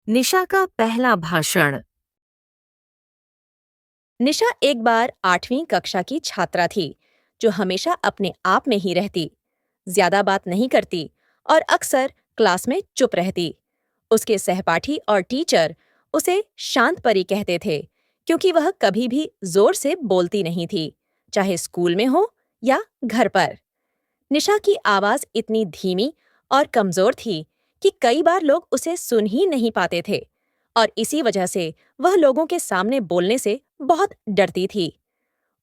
निशा का पहला भाषण। निशा एक बार 8वीं कक्षा की छात्रा थी जो हमेशा अपने आप में ही रहती, ज्यादा बात नहीं करती और अक्सर क्लास में चुप रहती। उसके सहपाठी और टीचर उसे शांत परी कहते थे क्योंकि वह कभी भी जोर से बोलती नहीं थी, चाहे स्कूल में हो या घर पर। निशा की आवाज इतनी धीमी और कमजोर थी कि कई बार लोग उसे सुन ही नहीं पाते थे और इसी वजह से वह लोगों के सामने बोलने से बहुत डरती थी।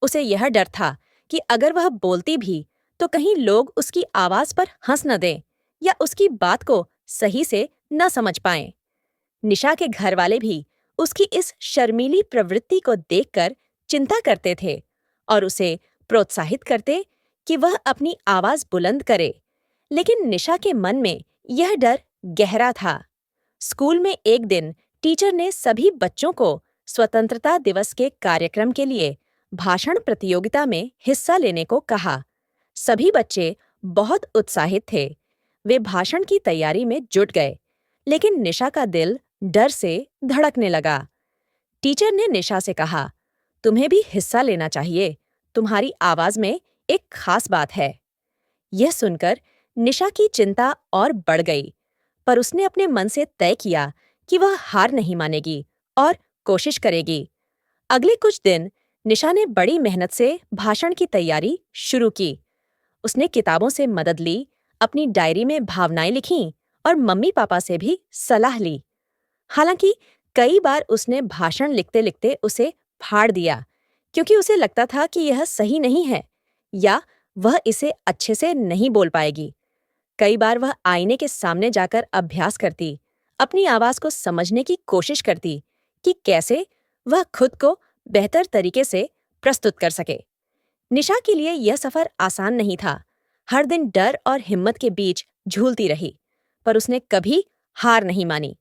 उसे यह डर था कि अगर वह बोलती भी तो कहीं लोग उसकी आवाज पर हंस न दें या उसकी बात को सही से न समझ पाएं। निशा के घर वाले भी उसकी इस शर्मीली प्रवृत्ति को देखकर चिंता करते थे और उसे प्रोत्साहित करते कि वह अपनी आवाज बुलंद करे। लेकिन निशा के मन में यह डर गहरा था। स्कूल में एक दिन टीचर ने सभी बच्चों को स्वतंत्रता दिवस के कार्यक्रम के लिए भाषण प्रतियोगिता में हिस्सा लेने को कहा। सभी बच्चे बहुत उत्साहित थे। वे भाषण की तैयारी में जुट गए, लेकिन निशा का दिल डर से धड़कने लगा। टीचर ने निशा से कहा, तुम्हें भी हिस्सा लेना चाहिए, तुम्हारी आवाज में एक खास बात है। यह सुनकर निशा की चिंता और बढ़ गई, पर उसने अपने मन से तय किया कि वह हार नहीं मानेगी और कोशिश करेगी। अगले कुछ दिन निशा ने बड़ी मेहनत से भाषण की तैयारी शुरू की। उसने किताबों से मदद ली, अपनी डायरी में भावनाएं लिखीं और मम्मी पापा से भी सलाह ली। हालांकि कई बार उसने भाषण लिखते लिखते उसे फाड़ दिया क्योंकि उसे लगता था कि यह सही नहीं है या वह इसे अच्छे से नहीं बोल पाएगी। कई बार वह आईने के सामने जाकर अभ्यास करती, अपनी आवाज को समझने की कोशिश करती कि कैसे वह खुद को बेहतर तरीके से प्रस्तुत कर सके। निशा के लिए यह सफर आसान नहीं था। हर दिन डर और हिम्मत के बीच झूलती रही, पर उसने कभी हार नहीं मानी।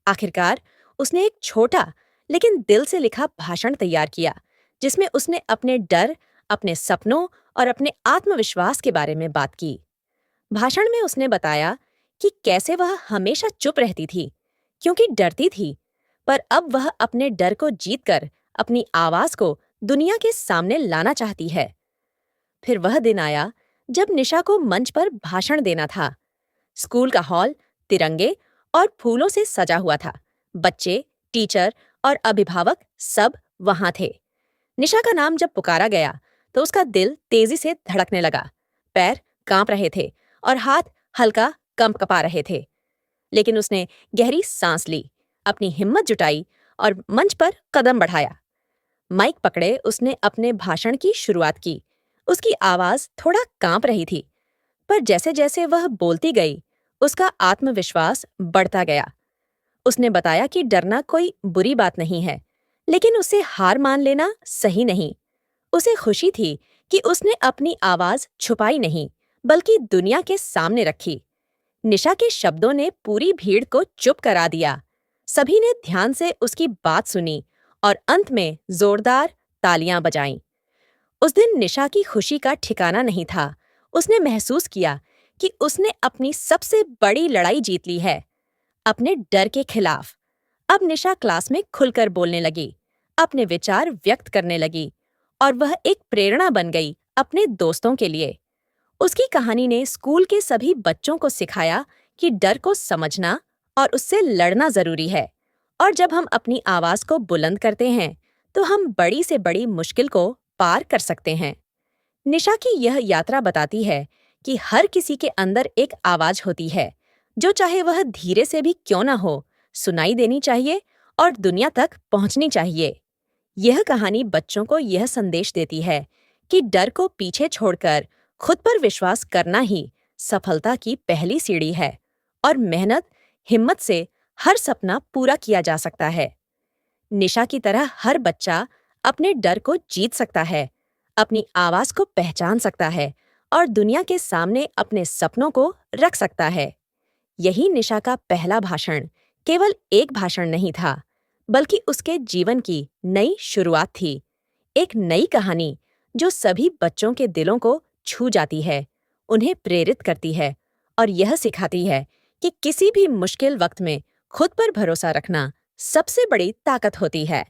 आखिरकार उसने एक छोटा लेकिन दिल से लिखा भाषण तैयार किया, जिसमें उसने अपने डर, अपने सपनों और अपने आत्मविश्वास के बारे में बात की। भाषण में उसने बताया कि कैसे वह हमेशा चुप रहती थी क्योंकि डरती थी, पर अब वह अपने डर को जीतकर अपनी आवाज को दुनिया के सामने लाना चाहती है। फिर वह दिन आया जब निशा को मंच पर भाषण देना था। स्कूल का हॉल तिरंगे और फूलों से सजा हुआ था। बच्चे, टीचर और अभिभावक सब वहां थे। निशा का नाम जब पुकारा गया तो उसका दिल तेजी से धड़कने लगा, पैर कांप रहे थे और हाथ हल्का कंपकपा रहे थे। लेकिन उसने गहरी सांस ली, अपनी हिम्मत जुटाई और मंच पर कदम बढ़ाया। माइक पकड़े उसने अपने भाषण की शुरुआत की। उसकी आवाज थोड़ा कांप रही थी, पर जैसे जैसे वह बोलती गई, उसका आत्मविश्वास बढ़ता गया। उसने बताया कि डरना कोई बुरी बात नहीं है, लेकिन उसे हार मान लेना सही नहीं। उसे खुशी थी कि उसने अपनी आवाज छुपाई नहीं, बल्कि दुनिया के सामने रखी। निशा के शब्दों ने पूरी भीड़ को चुप करा दिया। सभी ने ध्यान से उसकी बात सुनी और अंत में जोरदार तालियां बजाईं। उस दिन निशा की खुशी का ठिकाना नहीं था। उसने महसूस किया कि उसने अपनी सबसे बड़ी लड़ाई जीत ली है, अपने डर के खिलाफ। अब निशा क्लास में खुलकर बोलने लगी, अपने विचार व्यक्त करने लगी और वह एक प्रेरणा बन गई अपने दोस्तों के लिए। उसकी कहानी ने स्कूल के सभी बच्चों को सिखाया कि डर को समझना और उससे लड़ना जरूरी है। और जब हम अपनी आवाज को बुलंद करते हैं, तो हम बड़ी से बड़ी मुश्किल को पार कर सकते हैं। निशा की यह यात्रा बताती है कि हर किसी के अंदर एक आवाज होती है, जो चाहे वह धीरे से भी क्यों ना हो, सुनाई देनी चाहिए और दुनिया तक पहुंचनी चाहिए। यह कहानी बच्चों को यह संदेश देती है कि डर को पीछे छोड़कर खुद पर विश्वास करना ही सफलता की पहली सीढ़ी है और मेहनत, हिम्मत से हर सपना पूरा किया जा सकता है। निशा की तरह हर बच्चा अपने डर को जीत सकता है, अपनी आवाज को पहचान सकता है और दुनिया के सामने अपने सपनों को रख सकता है। यही निशा का पहला भाषण केवल एक भाषण नहीं था, बल्कि उसके जीवन की नई शुरुआत थी। एक नई कहानी जो सभी बच्चों के दिलों को छू जाती है, उन्हें प्रेरित करती है और यह सिखाती है कि किसी भी मुश्किल वक्त में खुद पर भरोसा रखना सबसे बड़ी ताकत होती है।